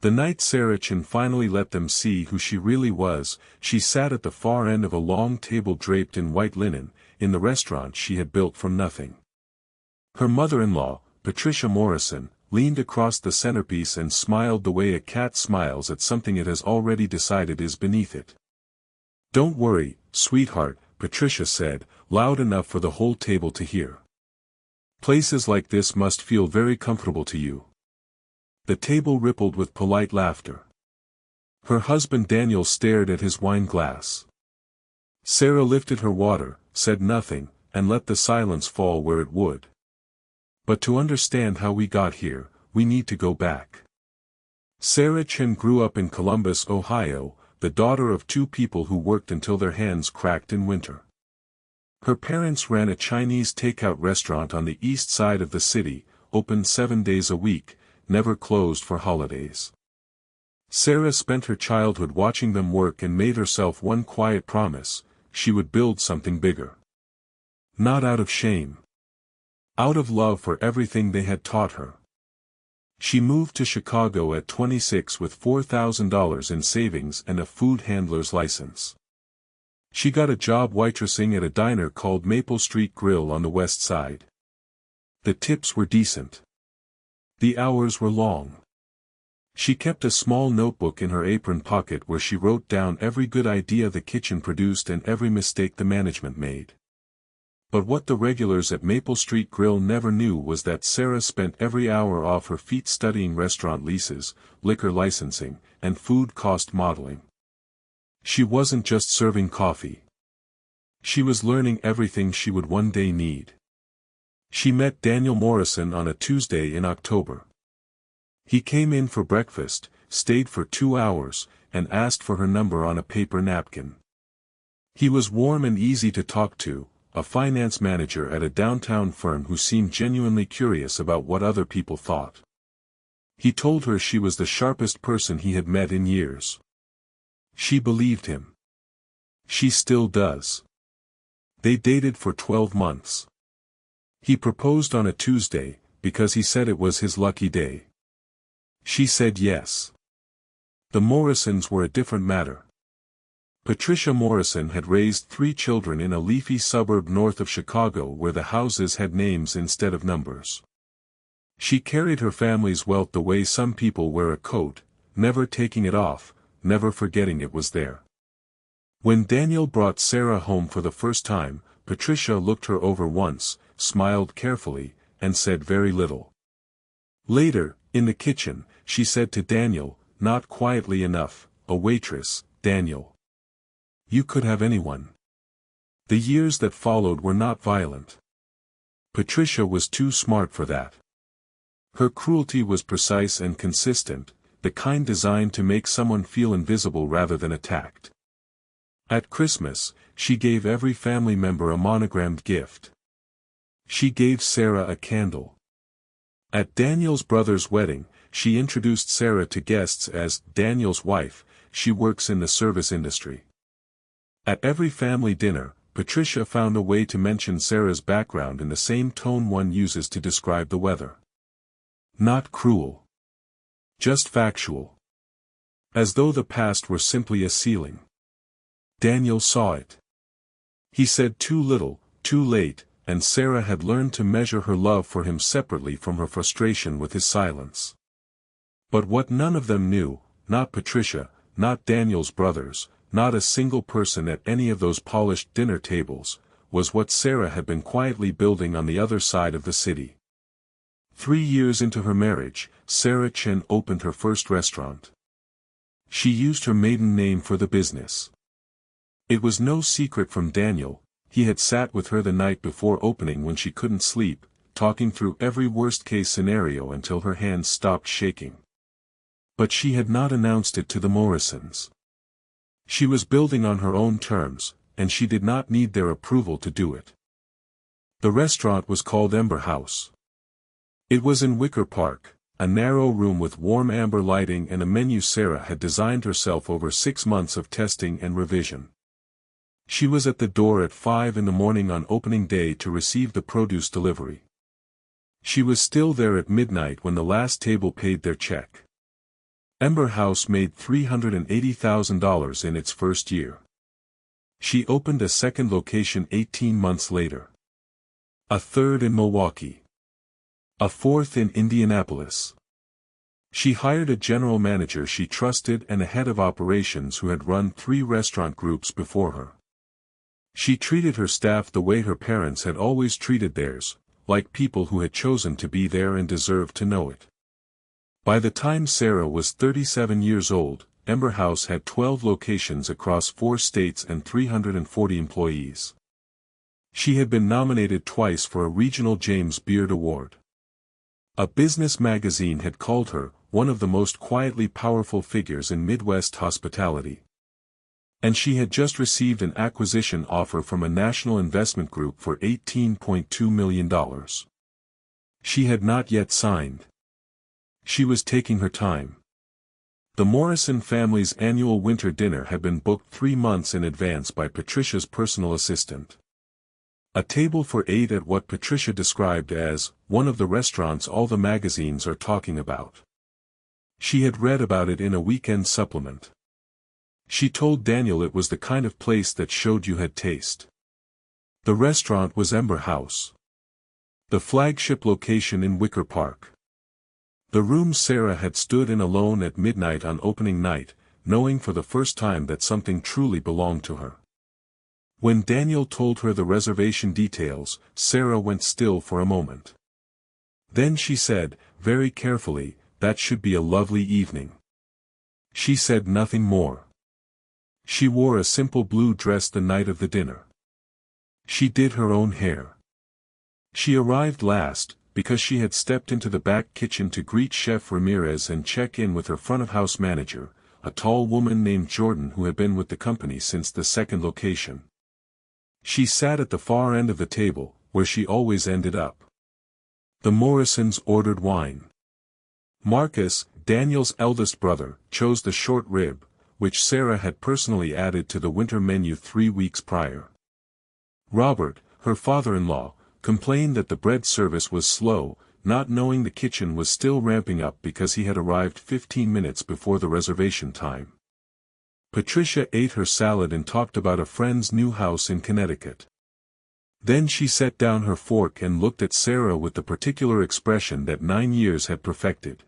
The night Sarah Chan finally let them see who she really was, she sat at the far end of a long table draped in white linen, in the restaurant she had built from nothing. Her mother-in-law, Patricia Morrison, leaned across the centerpiece and smiled the way a cat smiles at something it has already decided is beneath it. "Don't worry, sweetheart," Patricia said, loud enough for the whole table to hear. "Places like this must feel very comfortable to you." The table rippled with polite laughter. Her husband Daniel stared at his wine glass. Sarah lifted her water, said nothing, and let the silence fall where it would. "But to understand how we got here, we need to go back." Sarah Chan grew up in Columbus, Ohio, the daughter of two people who worked until their hands cracked in winter. Her parents ran a Chinese takeout restaurant on the east side of the city, open 7 days a week, never closed for holidays. Sarah spent her childhood watching them work and made herself one quiet promise: she would build something bigger. Not out of shame. Out of love for everything they had taught her. She moved to Chicago at 26 with $4,000 in savings and a food handler's license. She got a job waitressing at a diner called Maple Street Grill on the west side. The tips were decent. The hours were long. She kept a small notebook in her apron pocket where she wrote down every good idea the kitchen produced and every mistake the management made. But what the regulars at Maple Street Grill never knew was that Sarah spent every hour off her feet studying restaurant leases, liquor licensing, and food cost modeling. She wasn't just serving coffee. She was learning everything she would one day need. She met Daniel Morrison on a Tuesday in October. He came in for breakfast, stayed for 2 hours, and asked for her number on a paper napkin. He was warm and easy to talk to, a finance manager at a downtown firm who seemed genuinely curious about what other people thought. He told her she was the sharpest person he had met in years. She believed him. She still does. They dated for 12 months. He proposed on a Tuesday, because he said it was his lucky day. She said yes. The Morrisons were a different matter. Patricia Morrison had raised 3 children in a leafy suburb north of Chicago where the houses had names instead of numbers. She carried her family's wealth the way some people wear a coat, never taking it off, never forgetting it was there. When Daniel brought Sarah home for the first time, Patricia looked her over once, smiled carefully, and said very little. Later, in the kitchen, she said to Daniel, not quietly enough, "A waitress, Daniel. You could have anyone." The years that followed were not violent. Patricia was too smart for that. Her cruelty was precise and consistent, the kind designed to make someone feel invisible rather than attacked. At Christmas, she gave every family member a monogrammed gift. She gave Sarah a candle. At Daniel's brother's wedding, she introduced Sarah to guests as Daniel's wife. She works in the service industry. At every family dinner, Patricia found a way to mention Sarah's background in the same tone one uses to describe the weather. Not cruel. Just factual. As though the past were simply a ceiling. Daniel saw it. He said too little, too late, and Sarah had learned to measure her love for him separately from her frustration with his silence. But what none of them knew, not Patricia, not Daniel's brothers, not a single person at any of those polished dinner tables, was what Sarah had been quietly building on the other side of the city. 3 years into her marriage, Sarah Chan opened her first restaurant. She used her maiden name for the business. It was no secret from Daniel. He had sat with her the night before opening when she couldn't sleep, talking through every worst-case scenario until her hands stopped shaking. But she had not announced it to the Morrisons. She was building on her own terms, and she did not need their approval to do it. The restaurant was called Ember House. It was in Wicker Park, a narrow room with warm amber lighting and a menu Sarah had designed herself over 6 months of testing and revision. She was at the door at 5 in the morning on opening day to receive the produce delivery. She was still there at midnight when the last table paid their check. Ember House made $380,000 in its first year. She opened a second location 18 months later. A third in Milwaukee. A fourth in Indianapolis. She hired a general manager she trusted and a head of operations who had run 3 restaurant groups before her. She treated her staff the way her parents had always treated theirs, like people who had chosen to be there and deserved to know it. By the time Sarah was 37 years old, Ember House had 12 locations across 4 states and 340 employees. She had been nominated twice for a regional James Beard Award. A business magazine had called her one of the most quietly powerful figures in Midwest hospitality. And she had just received an acquisition offer from a national investment group for $18.2 million. She had not yet signed. She was taking her time. The Morrison family's annual winter dinner had been booked 3 months in advance by Patricia's personal assistant. A table for 8 at what Patricia described as one of the restaurants all the magazines are talking about. She had read about it in a weekend supplement. She told Daniel it was the kind of place that showed you had taste. The restaurant was Ember House. The flagship location in Wicker Park. The room Sarah had stood in alone at midnight on opening night, knowing for the first time that something truly belonged to her. When Daniel told her the reservation details, Sarah went still for a moment. Then she said, very carefully, "That should be a lovely evening." She said nothing more. She wore a simple blue dress the night of the dinner. She did her own hair. She arrived last, because she had stepped into the back kitchen to greet Chef Ramirez and check in with her front-of-house manager, a tall woman named Jordan who had been with the company since the second location. She sat at the far end of the table, where she always ended up. The Morrisons ordered wine. Marcus, Daniel's eldest brother, chose the short rib, which Sarah had personally added to the winter menu 3 weeks prior. Robert, her father-in-law, complained that the bread service was slow, not knowing the kitchen was still ramping up because he had arrived 15 minutes before the reservation time. Patricia ate her salad and talked about a friend's new house in Connecticut. Then she set down her fork and looked at Sarah with the particular expression that 9 years had perfected.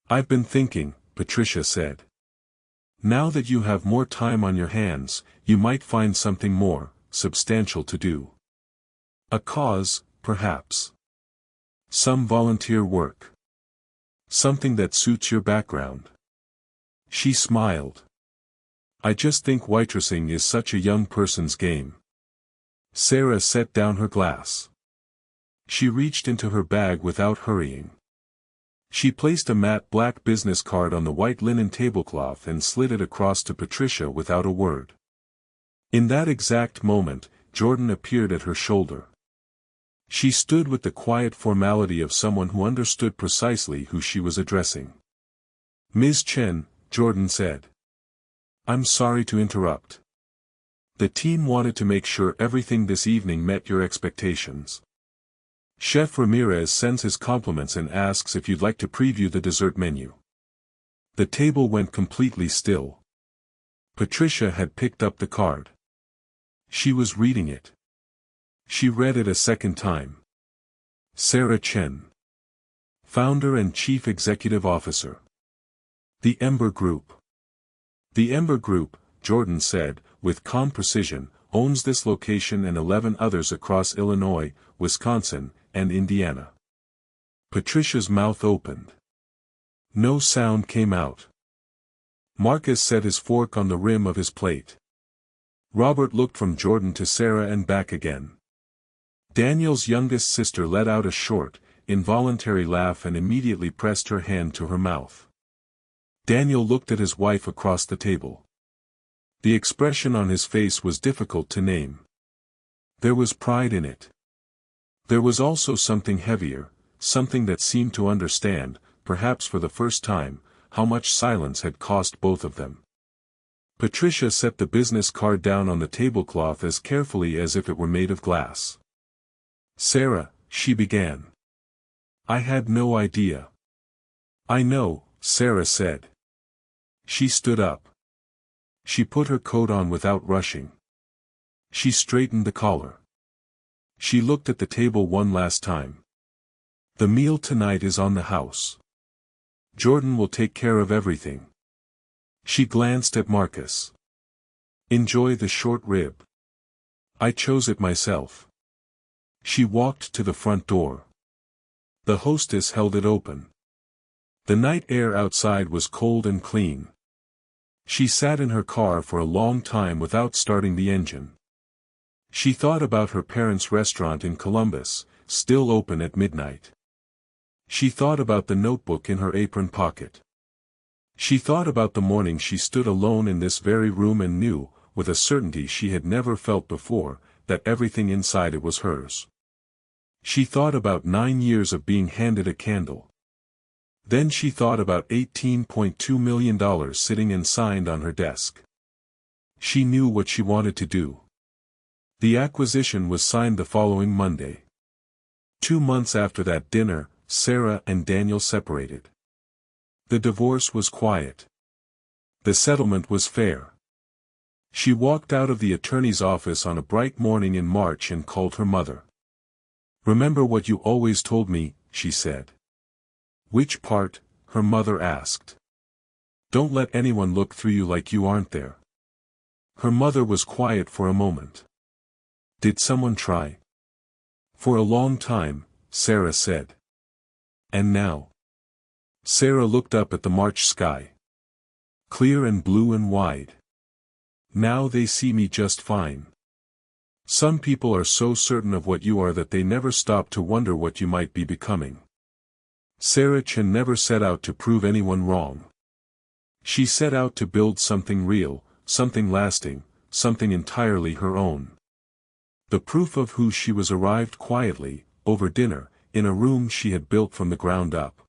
"I've been thinking," Patricia said. "Now that you have more time on your hands, you might find something more substantial to do. A cause, perhaps. Some volunteer work. Something that suits your background." She smiled. "I just think waitressing is such a young person's game." Sarah set down her glass. She reached into her bag without hurrying. She placed a matte black business card on the white linen tablecloth and slid it across to Patricia without a word. In that exact moment, Jordan appeared at her shoulder. She stood with the quiet formality of someone who understood precisely who she was addressing. "Ms. Chen," Jordan said. "I'm sorry to interrupt. The team wanted to make sure everything this evening met your expectations. Chef Ramirez sends his compliments and asks if you'd like to preview the dessert menu." The table went completely still. Patricia had picked up the card. She was reading it. She read it a second time. Sarah Chen. Founder and Chief Executive Officer. The Ember Group. The Ember Group, Jordan said, with calm precision, owns this location and 11 others across Illinois, Wisconsin, and Indiana. Patricia's mouth opened. No sound came out. Marcus set his fork on the rim of his plate. Robert looked from Jordan to Sarah and back again. Daniel's youngest sister let out a short, involuntary laugh and immediately pressed her hand to her mouth. Daniel looked at his wife across the table. The expression on his face was difficult to name. There was pride in it. There was also something heavier, something that seemed to understand, perhaps for the first time, how much silence had cost both of them. Patricia set the business card down on the tablecloth as carefully as if it were made of glass. "Sarah," she began. "I had no idea." "I know," Sarah said. She stood up. She put her coat on without rushing. She straightened the collar. She looked at the table one last time. The meal tonight is on the house. Jordan will take care of everything. She glanced at Marcus. Enjoy the short rib. I chose it myself. She walked to the front door. The hostess held it open. The night air outside was cold and clean. She sat in her car for a long time without starting the engine. She thought about her parents' restaurant in Columbus, still open at midnight. She thought about the notebook in her apron pocket. She thought about the morning she stood alone in this very room and knew, with a certainty she had never felt before, that everything inside it was hers. She thought about 9 years of being handed a candle. Then she thought about $18.2 million sitting unsigned on her desk. She knew what she wanted to do. The acquisition was signed the following Monday. 2 months after that dinner, Sarah and Daniel separated. The divorce was quiet. The settlement was fair. She walked out of the attorney's office on a bright morning in March and called her mother. "Remember what you always told me," she said. "Which part?" her mother asked. "Don't let anyone look through you like you aren't there." Her mother was quiet for a moment. "Did someone try?" "For a long time," Sarah said. "And now?" Sarah looked up at the March sky. Clear and blue and wide. "Now they see me just fine." Some people are so certain of what you are that they never stop to wonder what you might be becoming. Sarah Chen never set out to prove anyone wrong. She set out to build something real, something lasting, something entirely her own. The proof of who she was arrived quietly, over dinner, in a room she had built from the ground up.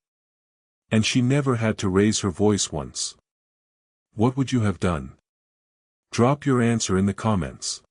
And she never had to raise her voice once. What would you have done? Drop your answer in the comments.